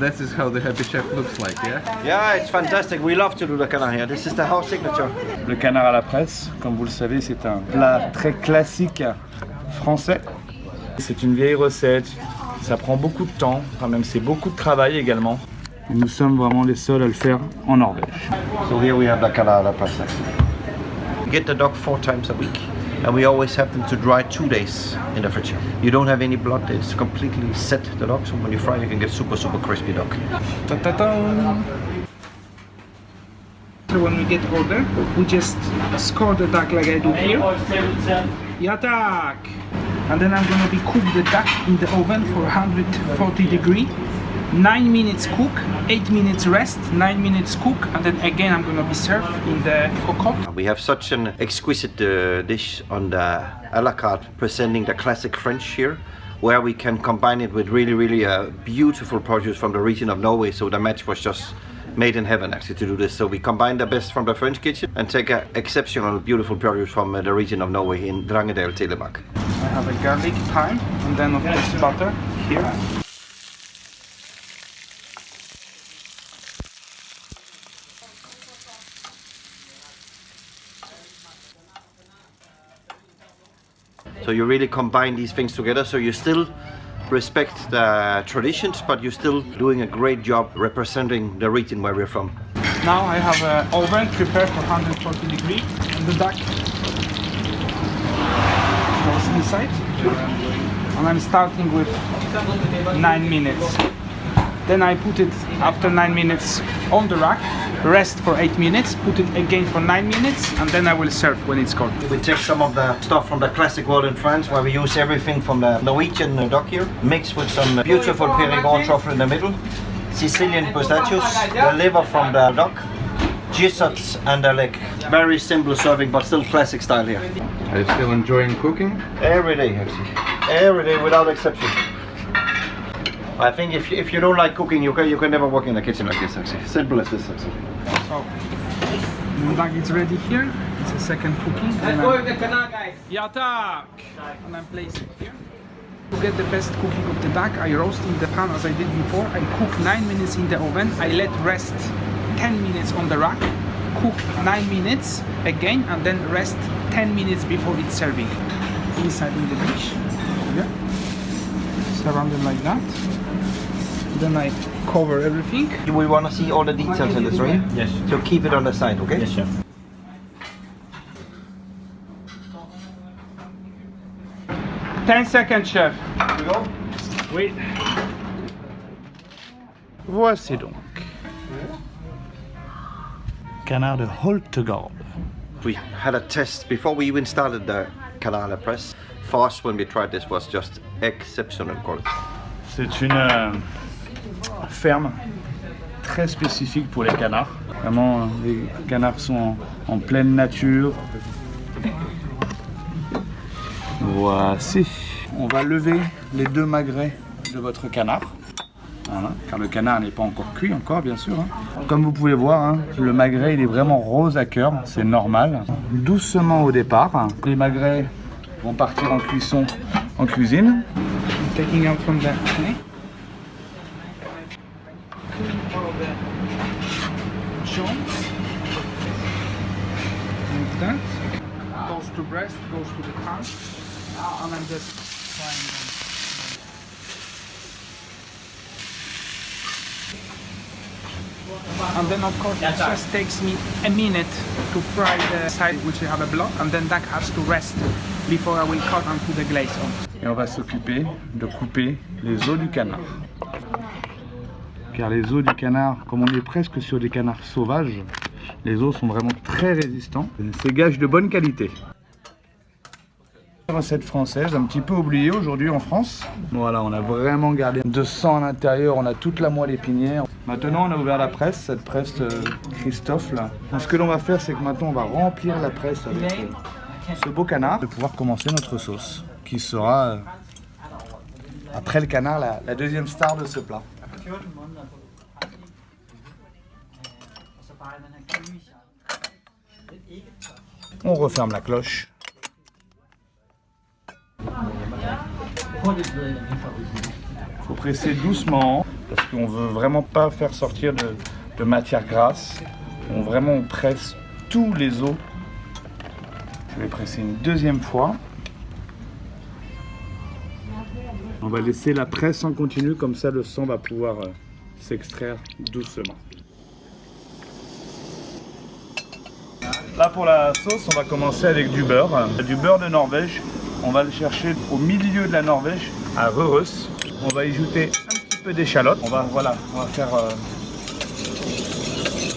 That is how the happy chef looks like, yeah? Yeah, it's fantastic. We love to do the canard here. This is the house signature. Le canard à la presse, comme vous le savez, c'est un plat très classique français. C'est une vieille recette, ça prend beaucoup de temps, quand même c'est beaucoup de travail également. Et nous sommes vraiment les seuls à le faire en Norvège. So here we have the canard à la presse. We get the dog 4 times a week. And we always have them to dry 2 days in the fridge. You don't have any blood, it's completely set, the dog, so when you fry you can get super crispy dog. When we get older, we just score the duck like I do here. Yatak! And then I'm gonna be cook the duck in the oven for 140 degrees. 9 minutes cook, 8 minutes rest, 9 minutes cook, and then again I'm gonna be served in the cocotte. We have such an exquisite dish on the a la carte presenting the classic French here, where we can combine it with really beautiful produce from the region of Norway. So the match was just made in heaven actually to do this. So we combine the best from the French kitchen and take an exceptional beautiful produce from the region of Norway in Drangedal, Telemark. I have a garlic, thyme, and then of course butter here. So you really combine these things together, so you still respect the traditions, but you're still doing a great job representing the region where we're from. Now I have an oven prepared for 140 degrees, and the duck goes inside. And I'm starting with 9 minutes. Then I put it after 9 minutes on the rack, rest for 8 minutes, put it again for 9 minutes, and then I will serve when it's cold. We take some of the stuff from the classic world in France, where we use everything from the Norwegian duck here, mixed with some beautiful Périgord truffle in the middle, Sicilian pistachios, the liver from the duck, gizzards and the leg. Very simple serving, but still classic style here. Are you still enjoying cooking? Every day, actually. Every day without exception. I think if you don't like cooking, you can never work in a kitchen like this, actually. Simple as this, actually. So, the duck is ready here. It's a second cooking. Yatak! And I'm placing here. To get the best cooking of the duck, I roast in the pan as I did before. I cook 9 minutes in the oven. I let rest 10 minutes on the rack. Cook 9 minutes again, and then rest 10 minutes before it's serving. Inside in the dish. Yeah. Surround it like that. Then I cover everything. We want to see all the details in this, right? Yes. So keep it on the side, okay? Yes, chef. 10 seconds, chef. Here we go. Oui. Voici donc. Canard de Holtegård. We had a test before we even started the canard à la presse. For us, when we tried this, was just exceptional quality. C'est une ferme très spécifique pour les canards. Vraiment, les canards sont en pleine nature. Voici. On va lever les 2 magrets de votre canard. Voilà, car le canard n'est pas encore cuit, bien sûr. Comme vous pouvez voir, le magret il est vraiment rose à cœur, c'est normal. Doucement au départ. Les magrets vont partir en cuisson en cuisine. Taking out from the tray. Joints. Like that. Goes to breast, goes to the pan. And I'm just frying them. And then of course it just takes me a minute to fry the side which I have a block, and then that has to rest before I will cut and put the glaze on. Et on va s'occuper de couper les os du canard. Car les os du canard, comme on est presque sur des canards sauvages, les os sont vraiment très résistants. C'est gage de bonne qualité. Recette française, un petit peu oubliée aujourd'hui en France. Voilà, on a vraiment gardé de sang à l'intérieur, on a toute la moelle épinière. Maintenant, on a ouvert la presse, cette presse Christophe là. Donc, ce que l'on va faire, c'est que maintenant, on va remplir la presse avec ce beau canard, de pouvoir commencer notre sauce, qui sera, après le canard, la deuxième star de ce plat. On referme la cloche. Il faut presser doucement parce qu'on veut vraiment pas faire sortir de matière grasse. On presse tous les os. Je vais presser une deuxième fois. On va laisser la presse en continu, comme ça le sang va pouvoir s'extraire doucement. Là pour la sauce, on va commencer avec du beurre. Du beurre de Norvège. On va le chercher au milieu de la Norvège, à Røros. On va y ajouter un petit peu d'échalote. On va faire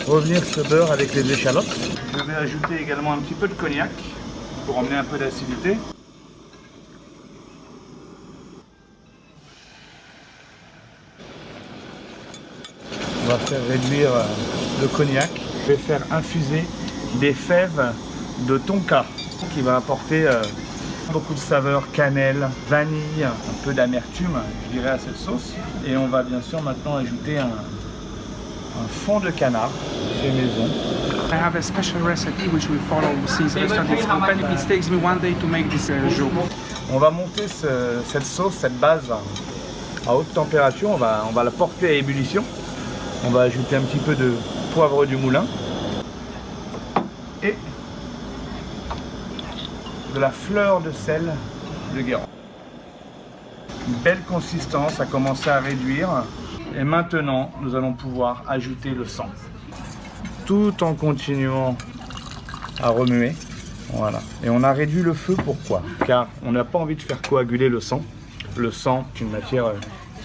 revenir ce beurre avec les échalotes. Je vais ajouter également un petit peu de cognac pour emmener un peu d'acidité. On va faire réduire le cognac. Je vais faire infuser des fèves de tonka qui va apporter beaucoup de saveurs, cannelle, vanille, un peu d'amertume, je dirais, à cette sauce. Et on va bien sûr maintenant ajouter un fond de canard fait maison. I have a special recipe which we follow since I started this company. It takes me 1 day to make this jour. On va monter cette sauce, cette base à haute température. On va la porter à ébullition. On va ajouter un petit peu de poivre du moulin et de la fleur de sel de Guérande. Une belle consistance, ça commence à réduire. Et maintenant, nous allons pouvoir ajouter le sang. Tout en continuant à remuer. Voilà. Et on a réduit le feu, pourquoi? Car on n'a pas envie de faire coaguler le sang. Le sang est une matière,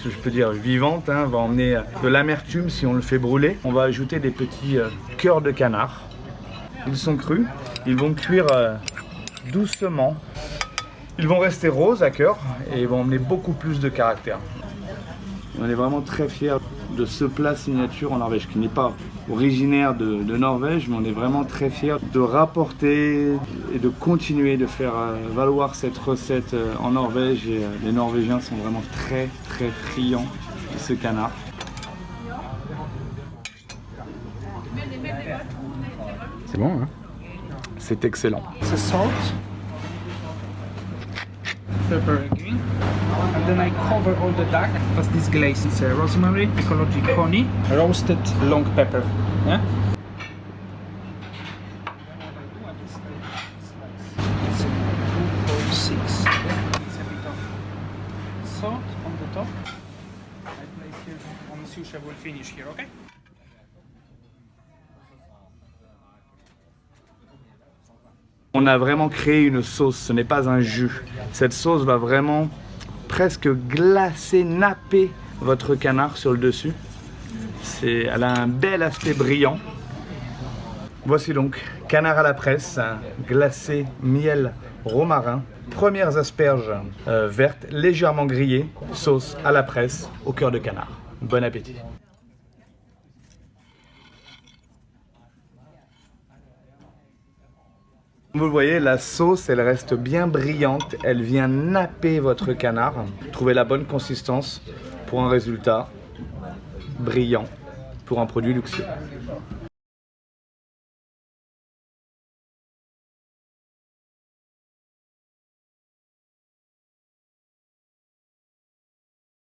je peux dire, vivante, hein, va emmener de l'amertume si on le fait brûler. On va ajouter des petits cœurs de canard. Ils sont crus. Ils vont cuire doucement. Ils vont rester roses à cœur et ils vont emmener beaucoup plus de caractère. On est vraiment très fiers de ce plat signature en Norvège, qui n'est pas originaire de Norvège, mais on est vraiment très fiers de rapporter et de continuer de faire valoir cette recette en Norvège. Et les Norvégiens sont vraiment très très friands de ce canard. C'est bon, hein? C'est excellent. It's a salt, pepper again, and then I cover all the duck with this glaze. It's rosemary, ecologic honey, roasted long pepper. Yeah? It's 2.6. It's a bit of salt on the top. I place here, and Monsieur Chef will finish here, okay? On a vraiment créé une sauce, ce n'est pas un jus. Cette sauce va vraiment presque glacer, napper votre canard sur le dessus. Elle a un bel aspect brillant. Voici donc canard à la presse, glacé, miel, romarin. Premières asperges vertes, légèrement grillées, sauce à la presse au cœur de canard. Bon appétit. Vous le voyez, la sauce, elle reste bien brillante, elle vient napper votre canard. Trouvez la bonne consistance pour un résultat brillant, pour un produit luxueux.